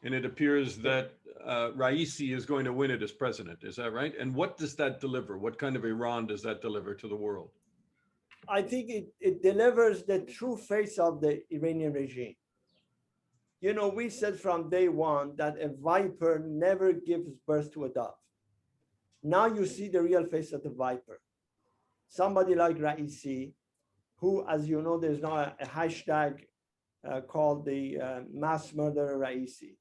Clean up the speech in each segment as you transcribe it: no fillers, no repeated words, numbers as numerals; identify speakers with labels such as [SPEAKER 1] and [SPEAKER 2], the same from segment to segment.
[SPEAKER 1] and it appears that Raisi is going to win it as president. Is that right? And what does that deliver? What kind of Iran does that deliver to the world?
[SPEAKER 2] I think it delivers the true face of the Iranian regime. You know, we said from day one that a viper never gives birth to a dove. Now you see the real face of the viper. Somebody like Raisi, who, as you know, there's now a hashtag called the mass murderer Raisi.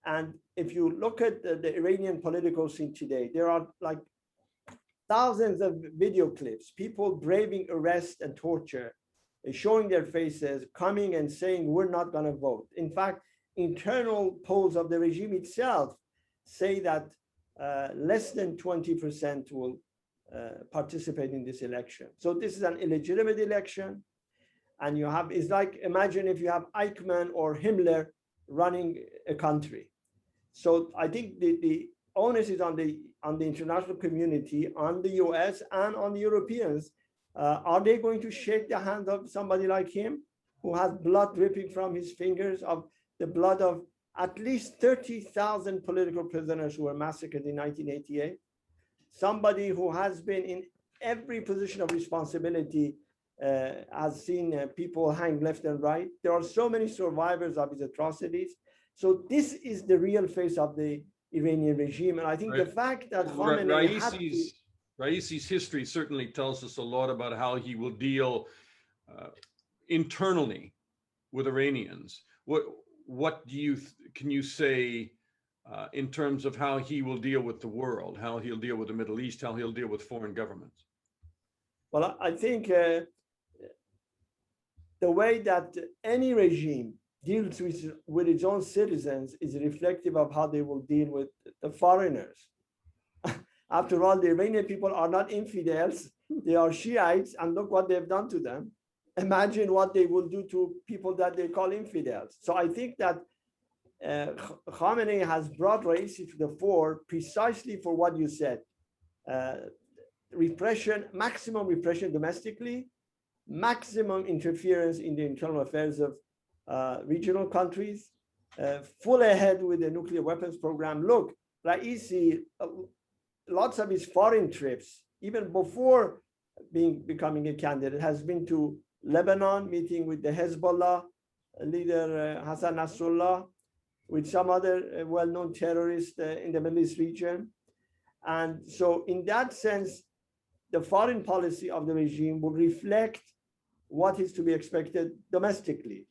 [SPEAKER 2] And if you look at the Iranian political scene today, there are like thousands of video clips, people braving arrest and torture, showing their faces, coming and saying, we're not going to vote. In fact, internal polls of the regime itself say that less than 20% will participate in this election. So this is an illegitimate election. And you have, it's like, imagine if you have Eichmann or Himmler running a country. So I think the onus is on the international community, on the US and on the Europeans. Are they going to shake the hand of somebody like him, who has blood dripping from his fingers, of the blood of at least 30,000 political prisoners who were massacred in 1988? Somebody who has been in every position of responsibility, has seen people hang left and right. There are so many survivors of his atrocities. So this is the real face of the Iranian regime. And I think the fact that
[SPEAKER 1] Raisi's history certainly tells us a lot about how he will deal internally with Iranians. What can you say in terms of how he will deal with the world, how he'll deal with the Middle East, how he'll deal with foreign governments?
[SPEAKER 2] Well, I think the way that any regime deals with its own citizens is reflective of how they will deal with the foreigners. After all, the Iranian people are not infidels, they are Shiites, and look what they've done to them. Imagine what they will do to people that they call infidels. So I think that Khamenei has brought Raisi to the fore precisely for what you said. Repression, maximum repression domestically, maximum interference in the internal affairs of regional countries, full ahead with the nuclear weapons program. Look, Raisi, lots of his foreign trips, even before becoming a candidate, has been to Lebanon, meeting with the Hezbollah leader Hassan Nasrallah, with some other well-known terrorists in the Middle East region. And so in that sense, the foreign policy of the regime will reflect what is to be expected domestically.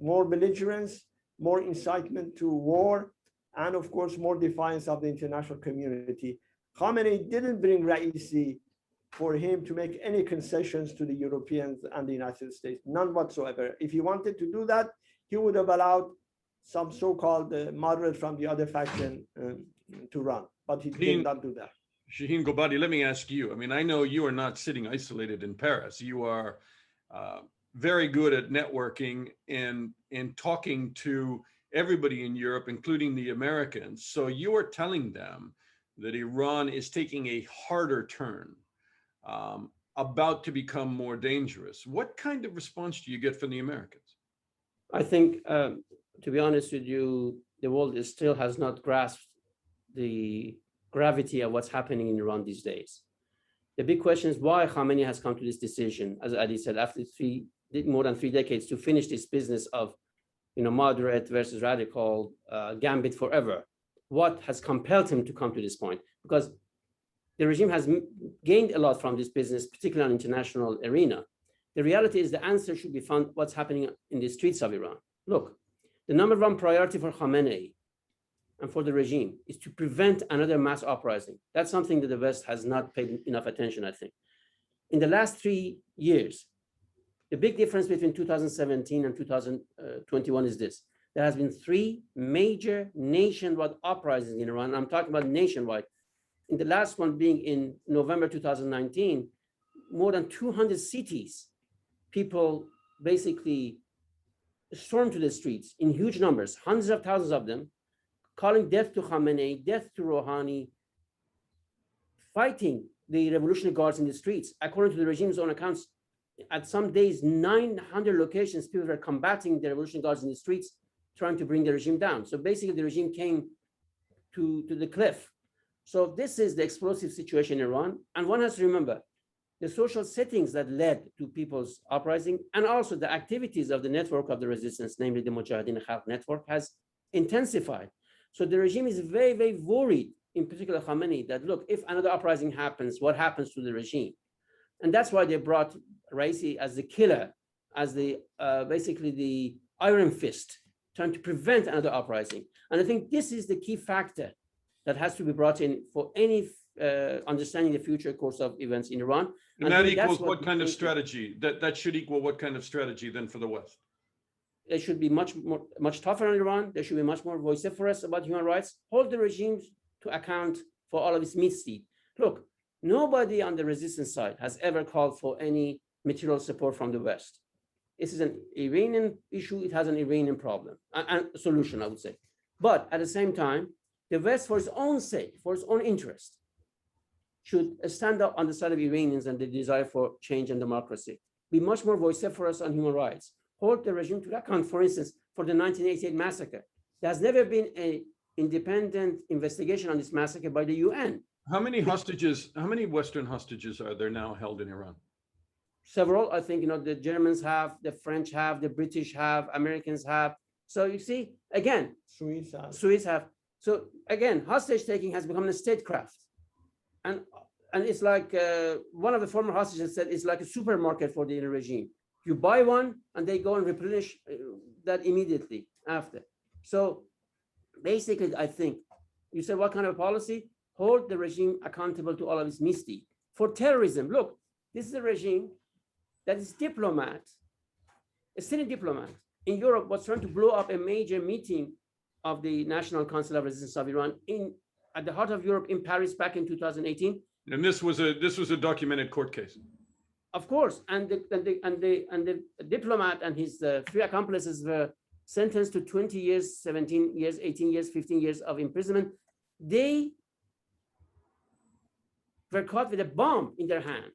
[SPEAKER 2] More belligerence, more incitement to war, and of course, more defiance of the international community. Khamenei didn't bring Raisi for him to make any concessions to the Europeans and the United States, none whatsoever. If he wanted to do that, he would have allowed some so-called moderate from the other faction to run, but he did not do that.
[SPEAKER 1] Shaheen Gobadi, let me ask you. I mean, I know you are not sitting isolated in Paris. You are very good at networking and talking to everybody in Europe, including the Americans. So you are telling them that Iran is taking a harder turn, about to become more dangerous. What kind of response do you get from the Americans?
[SPEAKER 3] I think, to be honest with you, the world still has not grasped the gravity of what's happening in Iran these days. The big question is why Khamenei has come to this decision, as Ali said, after more than 3 decades, to finish this business of, moderate versus radical gambit forever. What has compelled him to come to this point? Because the regime has gained a lot from this business, particularly on international arena. The reality is the answer should be found what's happening in the streets of Iran. Look, the number one priority for Khamenei and for the regime is to prevent another mass uprising. That's something that the West has not paid enough attention, I think. In the last 3 years, the big difference between 2017 and 2021 is this. There has been 3 major nationwide uprisings in Iran. I'm talking about nationwide. In the last one being in November 2019, more than 200 cities, people basically stormed to the streets in huge numbers, hundreds of thousands of them, calling death to Khamenei, death to Rouhani, fighting the Revolutionary Guards in the streets. According to the regime's own accounts, at some days, 900 locations, people were combating the Revolutionary Guards in the streets, trying to bring the regime down. So basically the regime came to the cliff. So this is the explosive situation in Iran. And one has to remember the social settings that led to people's uprising and also the activities of the network of the resistance, namely the Mujahideen Khalq network, has intensified. So the regime is very, very worried, in particular Khamenei, that look, if another uprising happens, what happens to the regime? And that's why they brought Raisi as the killer, as the basically the iron fist, trying to prevent another uprising. And I think this is the key factor that has to be brought in for any understanding the future course of events in Iran.
[SPEAKER 1] And that equals what kind of strategy? That should equal what kind of strategy then for the West?
[SPEAKER 3] They should be much tougher on Iran. They should be much more vociferous about human rights. Hold the regimes to account for all of its misdeed. Look, nobody on the resistance side has ever called for any material support from the West. This is an Iranian issue. It has an Iranian problem and solution, I would say. But at the same time, the West, for its own sake, for its own interest, should stand up on the side of Iranians and the desire for change and democracy. Be much more vociferous on human rights. Hold the regime to account, for instance, for the 1988 massacre. There has never been an independent investigation on this massacre by the UN.
[SPEAKER 1] How many hostages, how many Western hostages are there now held in Iran?
[SPEAKER 3] Several, I think, the Germans have, the French have, the British have, Americans have. So you see, again, Swiss have. So again, hostage taking has become a statecraft. And it's like one of the former hostages said, it's like a supermarket for the regime. You buy one and they go and replenish that immediately after. So basically, I think, you said what kind of policy? Hold the regime accountable to all of its misdeed. For terrorism, look, this is a regime that is diplomat, a senior diplomat in Europe was trying to blow up a major meeting of the National Council of Resistance of Iran at the heart of Europe in Paris back in 2018.
[SPEAKER 1] And this was a documented court case.
[SPEAKER 3] Of course, and the diplomat and his three accomplices were sentenced to 20 years, 17 years, 18 years, 15 years of imprisonment. They were caught with a bomb in their hand.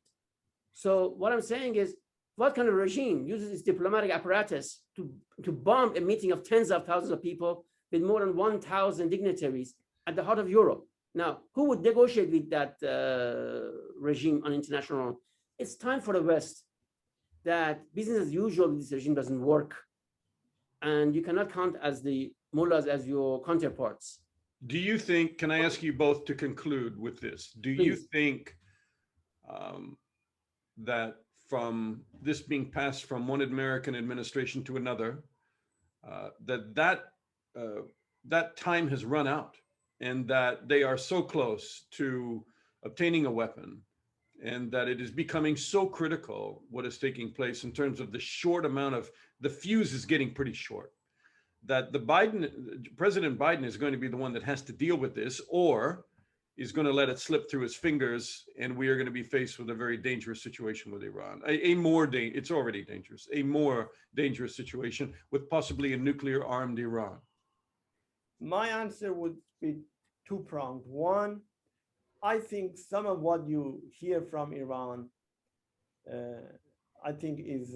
[SPEAKER 3] So what I'm saying is, what kind of regime uses its diplomatic apparatus to bomb a meeting of tens of thousands of people with more than 1,000 dignitaries at the heart of Europe? Now, who would negotiate with that regime on international law? It's time for the West that business as usual with this regime doesn't work. And you cannot count as the mullahs as your counterparts.
[SPEAKER 1] Do you think, can I ask you both to conclude with this? Do Please. You think that from this being passed from one American administration to another, that time has run out and that they are so close to obtaining a weapon and that it is becoming so critical what is taking place in terms of the short amount of, the fuse is getting pretty short, that President Biden is going to be the one that has to deal with this, or is going to let it slip through his fingers, and we are going to be faced with a very dangerous situation with Iran. It's already dangerous, a more dangerous situation with possibly a nuclear armed Iran.
[SPEAKER 2] My answer would be two-pronged. One, I think some of what you hear from Iran, I think is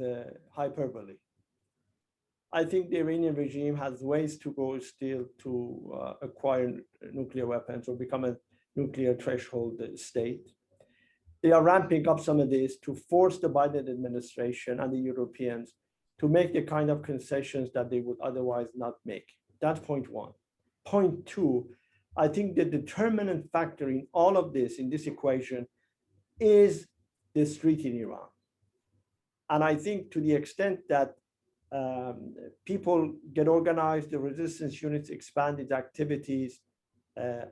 [SPEAKER 2] hyperbole. I think the Iranian regime has ways to go still to acquire nuclear weapons or become a nuclear threshold state. They are ramping up some of this to force the Biden administration and the Europeans to make the kind of concessions that they would otherwise not make. That's point one. Point two, I think the determinant factor in all of this, in this equation, is the street in Iran. And I think to the extent that people get organized, the resistance units expand its activities,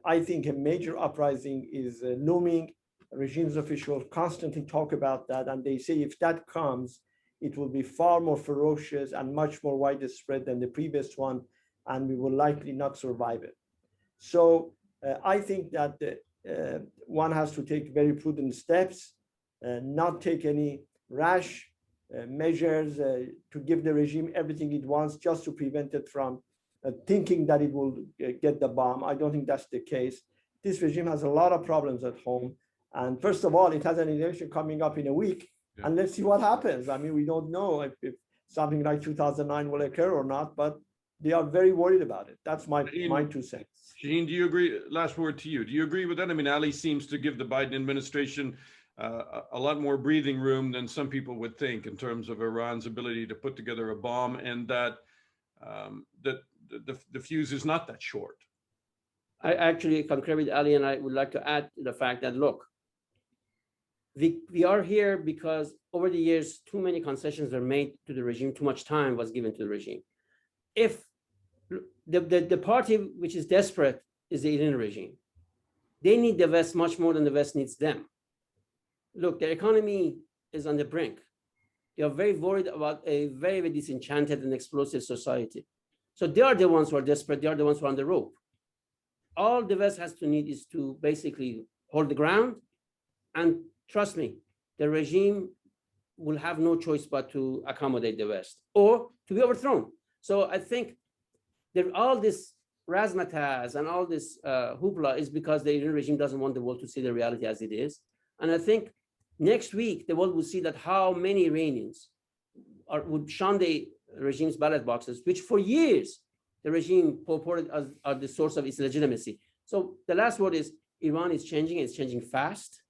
[SPEAKER 2] I think a major uprising is looming. Regime's officials constantly talk about that, and they say if that comes, it will be far more ferocious and much more widespread than the previous one, and we will likely not survive it. So I think that one has to take very prudent steps, not take any rash measures to give the regime everything it wants just to prevent it from thinking that it will get the bomb. I don't think that's the case. This regime has a lot of problems at home. And first of all, it has an election coming up in a week. Yeah. And let's see what happens. I mean, we don't know if something like 2009 will occur or not, but they are very worried about it. That's my 2 cents.
[SPEAKER 1] Shaheen, do you agree? Last word to you. Do you agree with that? I mean, Ali seems to give the Biden administration a lot more breathing room than some people would think in terms of Iran's ability to put together a bomb, and that the fuse is not that short.
[SPEAKER 3] I actually concur with Ali, and I would like to add the fact that, look, we are here because over the years, too many concessions were made to the regime, too much time was given to the regime. If the party which is desperate is the Iranian regime, they need the West much more than the West needs them. Look, their economy is on the brink. They are very worried about a very, very disenchanted and explosive society. So they are the ones who are desperate. They are the ones who are on the rope. All the West has to need is to basically hold the ground. And trust me, the regime will have no choice but to accommodate the West or to be overthrown. So I think that all this razzmatazz and all this hoopla is because the Iranian regime doesn't want the world to see the reality as it is. And I think next week, the world will see that how many Iranians would shun the regime's ballot boxes, which for years the regime purported as are the source of its legitimacy. So the last word is Iran is changing, and it's changing fast.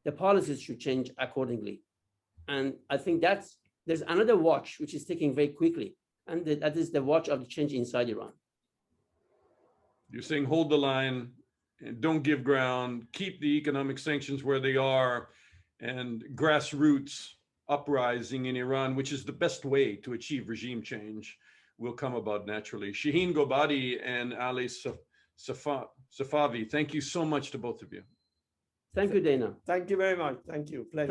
[SPEAKER 3] The policies should change accordingly. And I think there's another watch which is ticking very quickly, and that is the watch of the change inside Iran.
[SPEAKER 1] You're saying hold the line, and don't give ground, keep the economic sanctions where they are, and grassroots uprising in Iran, which is the best way to achieve regime change, will come about naturally. Shaheen Gobadi and Ali Safavi, thank you so much to both of you.
[SPEAKER 3] Thank you, Dana.
[SPEAKER 2] Thank you very much. Thank you. Pleasure.